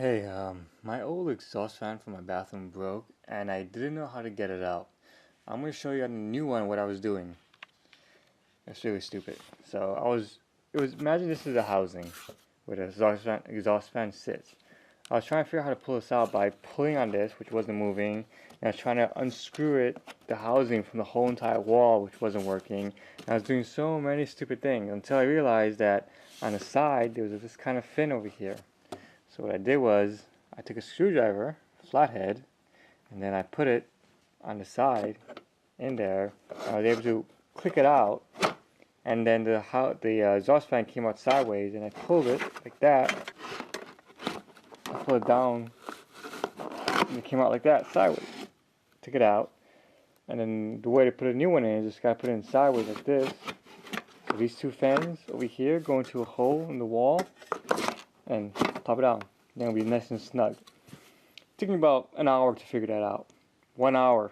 Hey, my old exhaust fan from my bathroom broke and I didn't know how to get it out. I'm gonna show you on the new one what I was doing. It's really stupid. Imagine this is a housing where the exhaust fan sits. I was trying to figure out how to pull this out by pulling on this, which wasn't moving, and I was trying to unscrew the housing from the whole entire wall, which wasn't working. And I was doing so many stupid things until I realized that on the side there was this kind of fin over here. So what I did was I took a screwdriver, flathead, and then I put it on the side in there. I was able to click it out, and then the exhaust fan came out sideways, and I pulled it like that. I pulled it down, and it came out like that sideways. Took it out, and then the way to put a new one in is just gotta put it in sideways like this. So these two fans over here go into a hole in the wall, and pop it down. Then it'll be nice and snug. It took me about an hour to figure that out. 1 hour.